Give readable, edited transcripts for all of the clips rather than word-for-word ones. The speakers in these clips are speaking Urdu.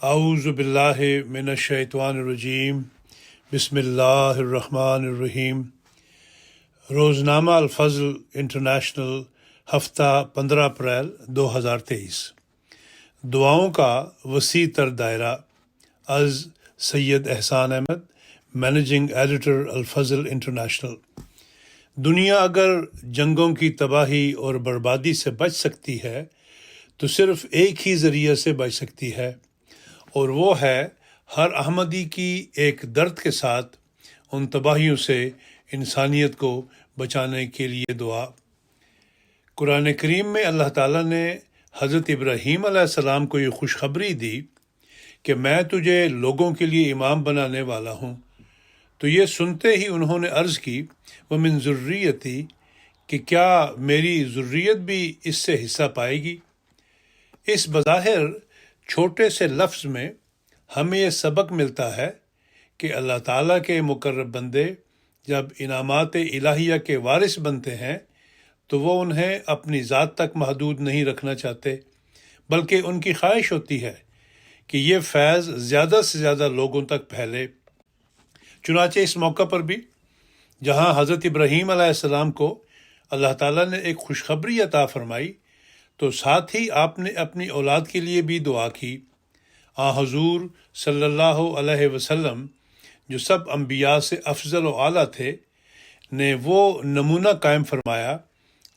اعوذ باللہ من الشیطان الرجیم بسم اللہ الرحمن الرحیم۔ روزنامہ الفضل انٹرنیشنل، ہفتہ 15 اپریل 2023۔ دعاؤں کا وسیع تر دائرہ، از سید احسان احمد، مینیجنگ ایڈیٹر الفضل انٹرنیشنل۔ دنیا اگر جنگوں کی تباہی اور بربادی سے بچ سکتی ہے تو صرف ایک ہی ذریعے سے بچ سکتی ہے، اور وہ ہے ہر احمدی کی ایک درد کے ساتھ ان تباہیوں سے انسانیت کو بچانے کے لیے دعا۔ قرآن کریم میں اللہ تعالیٰ نے حضرت ابراہیم علیہ السلام کو یہ خوشخبری دی کہ میں تجھے لوگوں کے لیے امام بنانے والا ہوں، تو یہ سنتے ہی انہوں نے عرض کی وَمِن ذُرِّيَّتِي، کہ کیا میری ذریت بھی اس سے حصہ پائے گی؟ اس بظاہر چھوٹے سے لفظ میں ہمیں یہ سبق ملتا ہے کہ اللہ تعالیٰ کے مقرب بندے جب انعامات الہیہ کے وارث بنتے ہیں تو وہ انہیں اپنی ذات تک محدود نہیں رکھنا چاہتے، بلکہ ان کی خواہش ہوتی ہے کہ یہ فیض زیادہ سے زیادہ لوگوں تک پھیلے۔ چنانچہ اس موقع پر بھی جہاں حضرت ابراہیم علیہ السلام کو اللہ تعالیٰ نے ایک خوشخبری عطا فرمائی، تو ساتھ ہی آپ نے اپنی اولاد کے لیے بھی دعا کی۔ حضور صلی اللہ علیہ وسلم، جو سب انبیاء سے افضل و اعلیٰ تھے، نے وہ نمونہ قائم فرمایا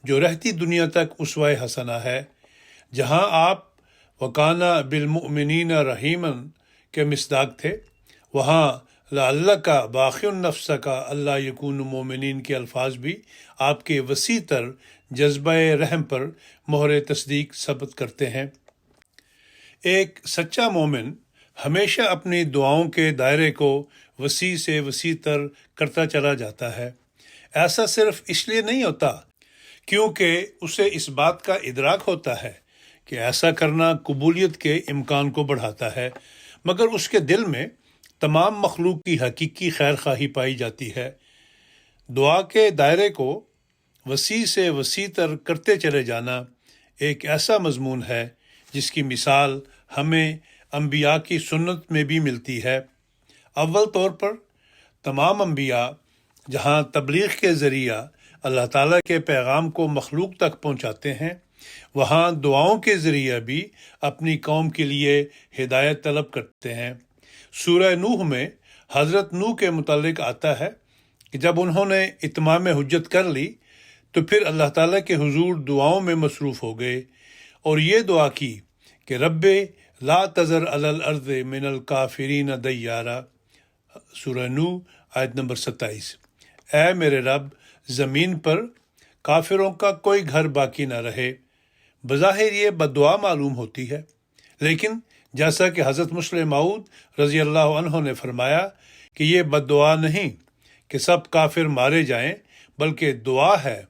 جو رہتی دنیا تک اسوہ حسنہ ہے، جہاں آپ وکانہ بالمؤمنین رحیما کے مصداق تھے، وہاں لعلک باخع نفسک اللہ یکون مؤمنین کے الفاظ بھی آپ کے وسیع تر جذبہ رحم پر مہر تصدیق ثبت کرتے ہیں۔ ایک سچا مومن ہمیشہ اپنی دعاؤں کے دائرے کو وسیع سے وسیع تر کرتا چلا جاتا ہے۔ ایسا صرف اس لیے نہیں ہوتا کیونکہ اسے اس بات کا ادراک ہوتا ہے کہ ایسا کرنا قبولیت کے امکان کو بڑھاتا ہے، مگر اس کے دل میں تمام مخلوق کی حقیقی خیر خواہی پائی جاتی ہے۔ دعا کے دائرے کو وسیع سے وسیع تر کرتے چلے جانا ایک ایسا مضمون ہے جس کی مثال ہمیں انبیاء کی سنت میں بھی ملتی ہے۔ اول طور پر تمام انبیاء جہاں تبلیغ کے ذریعہ اللہ تعالیٰ کے پیغام کو مخلوق تک پہنچاتے ہیں، وہاں دعاؤں کے ذریعہ بھی اپنی قوم کے لیے ہدایت طلب کرتے ہیں۔ سورہ نوح میں حضرت نوح کے متعلق آتا ہے کہ جب انہوں نے اتمام حجت کر لی تو پھر اللہ تعالیٰ کے حضور دعاؤں میں مصروف ہو گئے اور یہ دعا کی کہ رب لا تذر علی الارض من الکافرین دیارا، سورہ نوح آیت نمبر 27۔ اے میرے رب، زمین پر کافروں کا کوئی گھر باقی نہ رہے۔ بظاہر یہ بددعا معلوم ہوتی ہے، لیکن جیسا کہ حضرت مسلم موعود رضی اللہ عنہ نے فرمایا کہ یہ بددعا نہیں کہ سب کافر مارے جائیں، بلکہ دعا ہے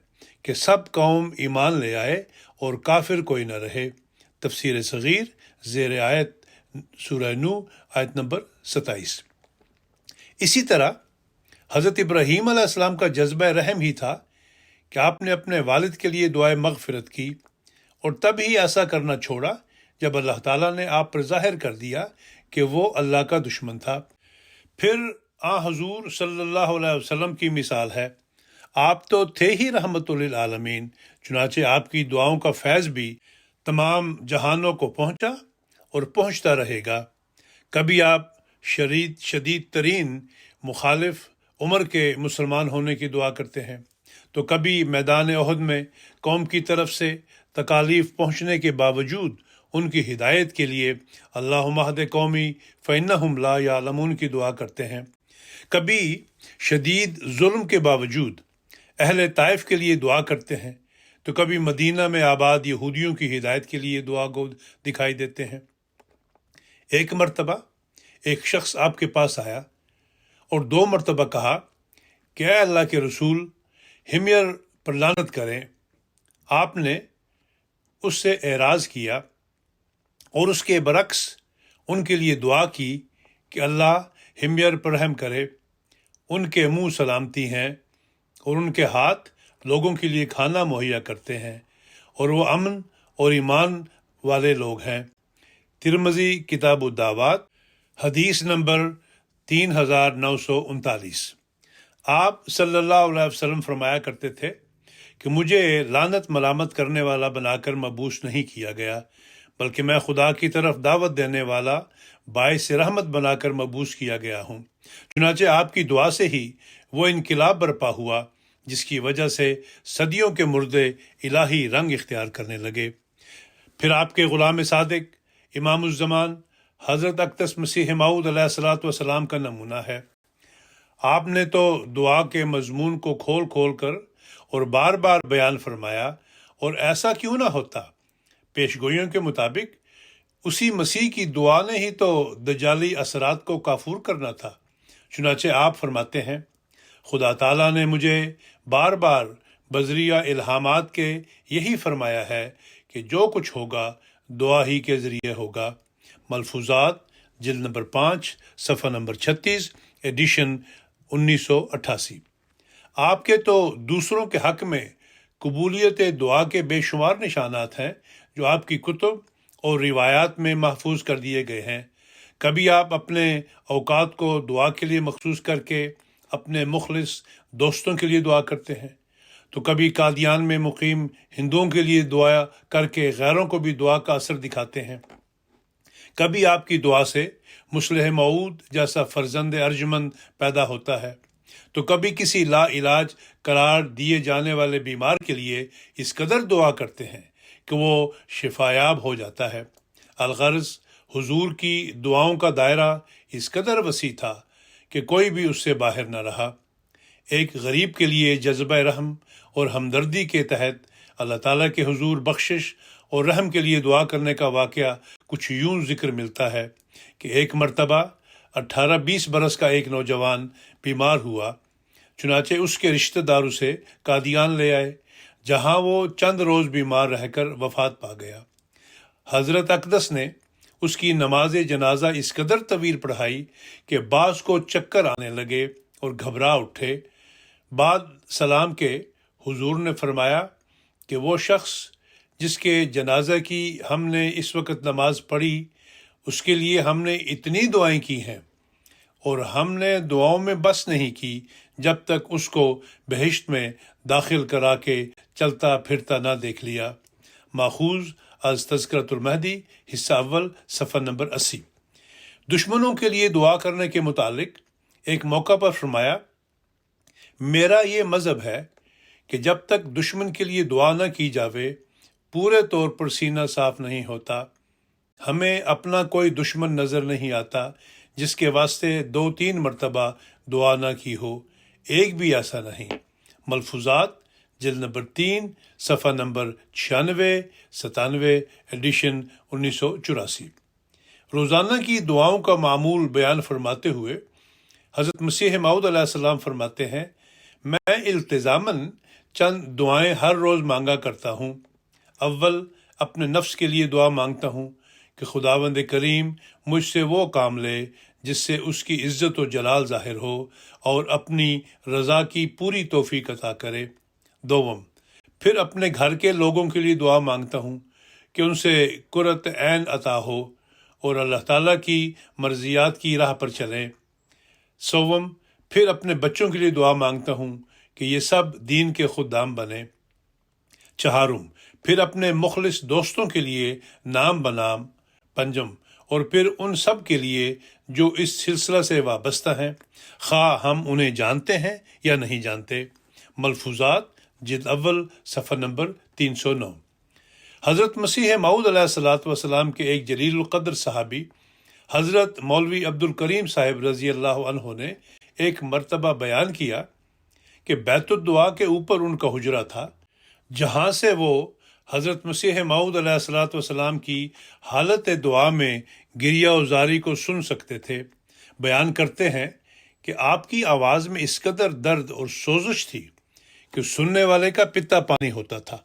کہ سب قوم ایمان لے آئے اور کافر کوئی نہ رہے۔ تفسیر صغیر زیر آیت سورہ نوح آیت نمبر 27۔ اسی طرح حضرت ابراہیم علیہ السلام کا جذبہ رحم ہی تھا کہ آپ نے اپنے والد کے لیے دعائے مغفرت کی، اور تب ہی ایسا کرنا چھوڑا جب اللہ تعالیٰ نے آپ پر ظاہر کر دیا کہ وہ اللہ کا دشمن تھا۔ پھر حضور صلی اللہ علیہ وسلم کی مثال ہے۔ آپ تو تھے ہی رحمت للعالمین، چنانچہ آپ کی دعاؤں کا فیض بھی تمام جہانوں کو پہنچا اور پہنچتا رہے گا۔ کبھی آپ شدید ترین مخالف عمر کے مسلمان ہونے کی دعا کرتے ہیں، تو کبھی میدان احد میں قوم کی طرف سے تکالیف پہنچنے کے باوجود ان کی ہدایت کے لیے اللہم اہد قومی فإنہم لا یعلمون کی دعا کرتے ہیں۔ کبھی شدید ظلم کے باوجود اہل طائف کے لیے دعا کرتے ہیں، تو کبھی مدینہ میں آباد یہودیوں کی ہدایت کے لیے دعا گو دکھائی دیتے ہیں۔ ایک مرتبہ ایک شخص آپ کے پاس آیا اور 2 مرتبہ کہا کہ اے اللہ کے رسول، حمیر پر لعنت کریں۔ آپ نے اس سے اعراض کیا اور اس کے برعکس ان کے لیے دعا کی کہ اللہ حمیر پر رحم کرے، ان کے منہ سلامتی ہیں اور ان کے ہاتھ لوگوں کے لیے کھانا مہیا کرتے ہیں، اور وہ امن اور ایمان والے لوگ ہیں۔ ترمذی کتاب الدعوات حدیث نمبر 3939۔ آپ صلی اللہ علیہ وسلم فرمایا کرتے تھے کہ مجھے لعنت ملامت کرنے والا بنا کر مبعوث نہیں کیا گیا، بلکہ میں خدا کی طرف دعوت دینے والا باعث رحمت بنا کر مبعوث کیا گیا ہوں۔ چنانچہ آپ کی دعا سے ہی وہ انقلاب برپا ہوا جس کی وجہ سے صدیوں کے مردے الہی رنگ اختیار کرنے لگے۔ پھر آپ کے غلام صادق امام الزمان حضرت اقدس مسیح موعود علیہ الصلوۃ والسلام کا نمونہ ہے۔ آپ نے تو دعا کے مضمون کو کھول کھول کر اور بار بار بیان فرمایا، اور ایسا کیوں نہ ہوتا؟ پیش گوئیوں کے مطابق اسی مسیح کی دعا نے ہی تو دجالی اثرات کو کافور کرنا تھا۔ چنانچہ آپ فرماتے ہیں، خدا تعالیٰ نے مجھے بار بار بذریعہ الہامات کے یہی فرمایا ہے کہ جو کچھ ہوگا دعا ہی کے ذریعے ہوگا۔ ملفوظات جلد نمبر 5 صفحہ نمبر 36 ایڈیشن 1988۔ آپ کے تو دوسروں کے حق میں قبولیت دعا کے بے شمار نشانات ہیں جو آپ کی کتب اور روایات میں محفوظ کر دیے گئے ہیں۔ کبھی آپ اپنے اوقات کو دعا کے لیے مخصوص کر کے اپنے مخلص دوستوں کے لیے دعا کرتے ہیں، تو کبھی قادیان میں مقیم ہندوؤں کے لیے دعا کر کے غیروں کو بھی دعا کا اثر دکھاتے ہیں۔ کبھی آپ کی دعا سے مصلح موعود جیسا فرزند ارجمند پیدا ہوتا ہے، تو کبھی کسی لا علاج قرار دیے جانے والے بیمار کے لیے اس قدر دعا کرتے ہیں کہ وہ شفایاب ہو جاتا ہے۔ الغرض حضور کی دعاؤں کا دائرہ اس قدر وسیع تھا کہ کوئی بھی اس سے باہر نہ رہا۔ ایک غریب کے لیے جذبہ رحم اور ہمدردی کے تحت اللہ تعالیٰ کے حضور بخشش اور رحم کے لیے دعا کرنے کا واقعہ کچھ یوں ذکر ملتا ہے کہ ایک مرتبہ 18-20 برس کا ایک نوجوان بیمار ہوا، چنانچہ اس کے رشتہ دار اسے قادیان لے آئے، جہاں وہ چند روز بیمار رہ کر وفات پا گیا۔ حضرت اقدس نے اس کی نماز جنازہ اس قدر طویل پڑھائی کہ بعض کو چکر آنے لگے اور گھبرا اٹھے۔ بعد سلام کے حضور نے فرمایا کہ وہ شخص جس کے جنازہ کی ہم نے اس وقت نماز پڑھی، اس کے لیے ہم نے اتنی دعائیں کی ہیں، اور ہم نے دعاؤں میں بس نہیں کی جب تک اس کو بہشت میں داخل کرا کے چلتا پھرتا نہ دیکھ لیا۔ ماخوذ از تذکرۃ المہدی حصہ اول صفحہ نمبر 80۔ دشمنوں کے لیے دعا کرنے کے متعلق ایک موقع پر فرمایا، میرا یہ مذہب ہے کہ جب تک دشمن کے لیے دعا نہ کی جاوے پورے طور پر سینہ صاف نہیں ہوتا۔ ہمیں اپنا کوئی دشمن نظر نہیں آتا جس کے واسطے 2-3 مرتبہ دعا نہ کی ہو، ایک بھی ایسا نہیں۔ ملفوظات جلد نمبر 3 صفحہ نمبر 96-97 ایڈیشن 1984۔ روزانہ کی دعاؤں کا معمول بیان فرماتے ہوئے حضرت مسیح موعود علیہ السلام فرماتے ہیں، میں التزاماً چند دعائیں ہر روز مانگا کرتا ہوں۔ اول اپنے نفس کے لیے دعا مانگتا ہوں کہ خداوند کریم مجھ سے وہ کام لے جس سے اس کی عزت و جلال ظاہر ہو اور اپنی رضا کی پوری توفیق عطا کرے۔ دوم، پھر اپنے گھر کے لوگوں کے لیے دعا مانگتا ہوں کہ ان سے قرۃ عین عطا ہو اور اللہ تعالیٰ کی مرضیات کی راہ پر چلیں۔ سوم، پھر اپنے بچوں کے لیے دعا مانگتا ہوں کہ یہ سب دین کے خدام بنیں۔ چہارم، پھر اپنے مخلص دوستوں کے لیے نام بنام۔ پنجم، اور پھر ان سب کے لیے جو اس سلسلہ سے وابستہ ہیں، خواہ ہم انہیں جانتے ہیں یا نہیں جانتے۔ ملفوظات جلد اول صفحہ نمبر 309۔ حضرت مسیح موعود علیہ الصلوۃ والسلام کے ایک جلیل القدر صحابی حضرت مولوی عبد الکریم صاحب رضی اللہ عنہ نے ایک مرتبہ بیان کیا کہ بیت الدعا کے اوپر ان کا حجرہ تھا، جہاں سے وہ حضرت مسیح موعود علیہ الصلوۃ والسلام کی حالت دعا میں گریہ و زاری کو سن سکتے تھے۔ بیان کرتے ہیں کہ آپ کی آواز میں اس قدر درد اور سوزش تھی کہ سننے والے کا پتا پانی ہوتا تھا،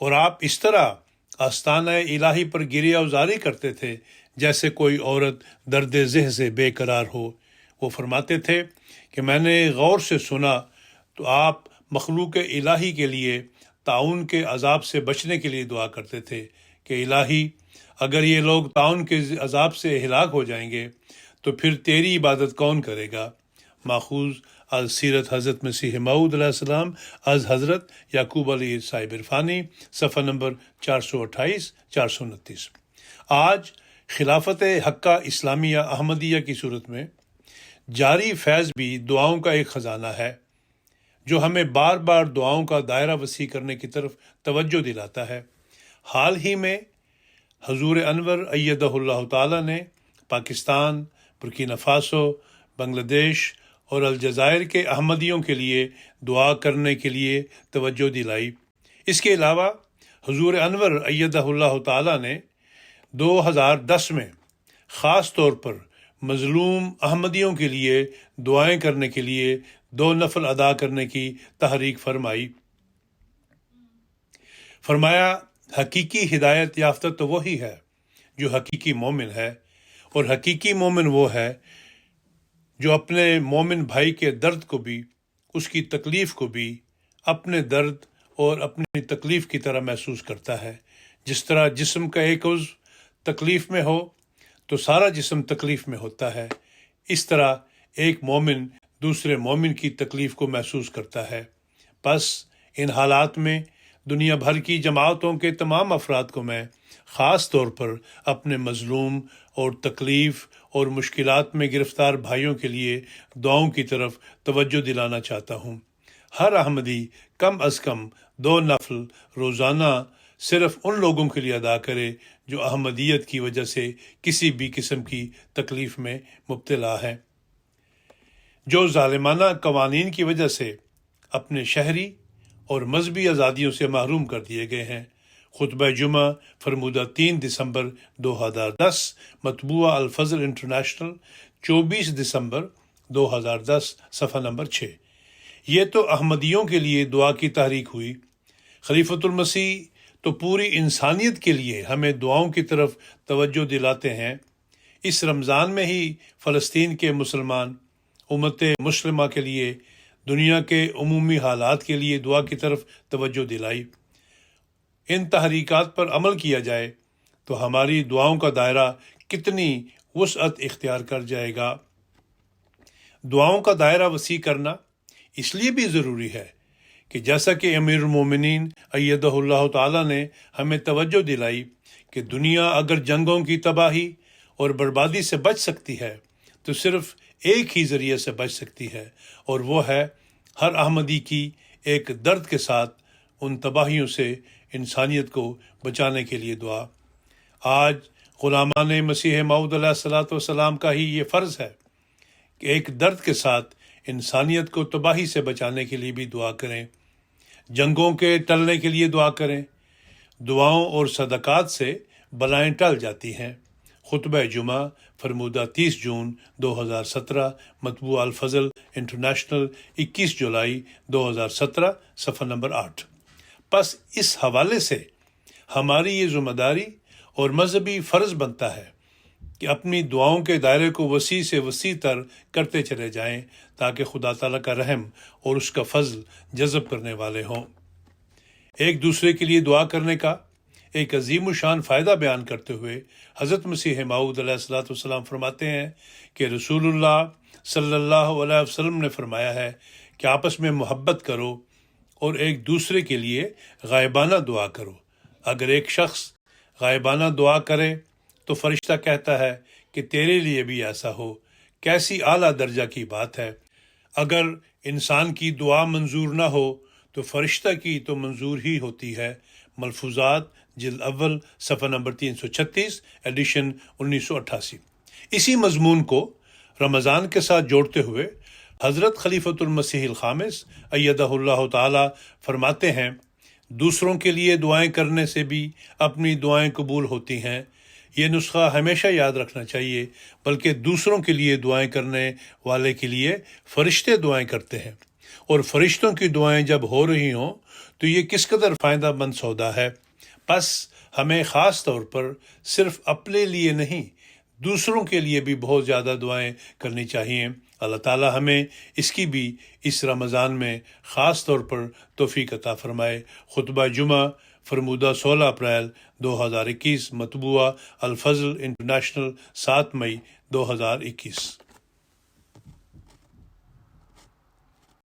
اور آپ اس طرح آستانہ الہی پر گریہ و زاری کرتے تھے جیسے کوئی عورت درد ذہ سے بے قرار ہو۔ وہ فرماتے تھے کہ میں نے غور سے سنا تو آپ مخلوق الہی کے لیے طاعون کے عذاب سے بچنے کے لیے دعا کرتے تھے کہ الہی اگر یہ لوگ طاعون کے عذاب سے ہلاک ہو جائیں گے تو پھر تیری عبادت کون کرے گا؟ ماخوذ از سیرت حضرت مسیح موعود علیہ السلام از حضرت یعقوب علیہ صاحب عرفانی، صفحہ نمبر 428 429۔ آج خلافت حقہ اسلامیہ احمدیہ کی صورت میں جاری فیض بھی دعاؤں کا ایک خزانہ ہے جو ہمیں بار بار دعاؤں کا دائرہ وسیع کرنے کی طرف توجہ دلاتا ہے۔ حال ہی میں حضور انور ایدہ اللہ تعالی نے پاکستان، برکینا فاسو، بنگلہ دیش اور الجزائر کے احمدیوں کے لیے دعا کرنے کے لیے توجہ دلائی۔ اس کے علاوہ حضور انور ایدہ اللہ تعالی نے 2010 میں خاص طور پر مظلوم احمدیوں کے لیے دعائیں کرنے کے لیے 2 نفل ادا کرنے کی تحریک فرمائی۔ فرمایا حقیقی ہدایت یافتہ تو وہی ہے جو حقیقی مومن ہے، اور حقیقی مومن وہ ہے جو اپنے مومن بھائی کے درد کو بھی، اس کی تکلیف کو بھی اپنے درد اور اپنی تکلیف کی طرح محسوس کرتا ہے۔ جس طرح جسم کا ایک عضو تکلیف میں ہو تو سارا جسم تکلیف میں ہوتا ہے، اس طرح ایک مومن دوسرے مومن کی تکلیف کو محسوس کرتا ہے۔ پس ان حالات میں دنیا بھر کی جماعتوں کے تمام افراد کو میں خاص طور پر اپنے مظلوم اور تکلیف اور مشکلات میں گرفتار بھائیوں کے لیے دعاؤں کی طرف توجہ دلانا چاہتا ہوں۔ ہر احمدی کم از کم 2 نفل روزانہ صرف ان لوگوں کے لیے ادا کرے جو احمدیت کی وجہ سے کسی بھی قسم کی تکلیف میں مبتلا ہیں، جو ظالمانہ قوانین کی وجہ سے اپنے شہری اور مذہبی آزادیوں سے محروم کر دیے گئے ہیں۔ خطبہ جمعہ فرمودہ 3 دسمبر 2010، مطبوعہ الفضل انٹرنیشنل 24 دسمبر 2010، صفحہ نمبر 6۔ یہ تو احمدیوں کے لیے دعا کی تحریک ہوئی۔ خلیفۃ المسیح تو پوری انسانیت کے لیے ہمیں دعاؤں کی طرف توجہ دلاتے ہیں۔ اس رمضان میں ہی فلسطین کے مسلمان امت مسلمہ کے لیے دنیا کے عمومی حالات کے لیے دعا کی طرف توجہ دلائی۔ ان تحریکات پر عمل کیا جائے تو ہماری دعاؤں کا دائرہ کتنی وسعت اختیار کر جائے گا۔ دعاؤں کا دائرہ وسیع کرنا اس لیے بھی ضروری ہے کہ جیسا کہ امیر المومنین ایدہ اللہ تعالی نے ہمیں توجہ دلائی کہ دنیا اگر جنگوں کی تباہی اور بربادی سے بچ سکتی ہے تو صرف ایک ہی ذریعے سے بچ سکتی ہے، اور وہ ہے ہر احمدی کی ایک درد کے ساتھ ان تباہیوں سے انسانیت کو بچانے کے لیے دعا۔ آج غلامان مسیح موعود علیہ الصلوۃ والسلام کا ہی یہ فرض ہے کہ ایک درد کے ساتھ انسانیت کو تباہی سے بچانے کے لیے بھی دعا کریں، جنگوں کے ٹلنے کے لیے دعا کریں۔ دعاؤں اور صدقات سے بلائیں ٹل جاتی ہیں۔ خطبہ جمعہ فرمودہ 30 جون 2017، مطبوعہ الفضل انٹرنیشنل 21 جولائی 2017، صفحہ نمبر 8۔ پس اس حوالے سے ہماری یہ ذمہ داری اور مذہبی فرض بنتا ہے کہ اپنی دعاؤں کے دائرے کو وسیع سے وسیع تر کرتے چلے جائیں تاکہ خدا تعالیٰ کا رحم اور اس کا فضل جذب کرنے والے ہوں۔ ایک دوسرے کے لیے دعا کرنے کا ایک عظیم الشان فائدہ بیان کرتے ہوئے حضرت مسیح موعود علیہ الصلوۃ والسلام فرماتے ہیں کہ رسول اللہ صلی اللہ علیہ وسلم نے فرمایا ہے کہ آپس میں محبت کرو اور ایک دوسرے کے لیے غائبانہ دعا کرو۔ اگر ایک شخص غائبانہ دعا کرے تو فرشتہ کہتا ہے کہ تیرے لیے بھی ایسا ہو۔ کیسی اعلیٰ درجہ کی بات ہے۔ اگر انسان کی دعا منظور نہ ہو تو فرشتہ کی تو منظور ہی ہوتی ہے۔ ملفوظات جلد اول، صفحہ نمبر 336، ایڈیشن 1988۔ اسی مضمون کو رمضان کے ساتھ جوڑتے ہوئے حضرت خلیفۃ المسیح الخامس ایدہ اللہ تعالی فرماتے ہیں، دوسروں کے لیے دعائیں کرنے سے بھی اپنی دعائیں قبول ہوتی ہیں۔ یہ نسخہ ہمیشہ یاد رکھنا چاہیے، بلکہ دوسروں کے لیے دعائیں کرنے والے کے لیے فرشتے دعائیں کرتے ہیں، اور فرشتوں کی دعائیں جب ہو رہی ہوں تو یہ کس قدر فائدہ مند سودا ہے۔ پس ہمیں خاص طور پر صرف اپنے لیے نہیں، دوسروں کے لیے بھی بہت زیادہ دعائیں کرنی چاہیے۔ اللہ تعالیٰ ہمیں اس کی بھی اس رمضان میں خاص طور پر توفیق عطا فرمائے۔ خطبہ جمعہ فرمودہ 16 اپریل 2021، مطبوعہ الفضل انٹرنیشنل 7 مئی 2021۔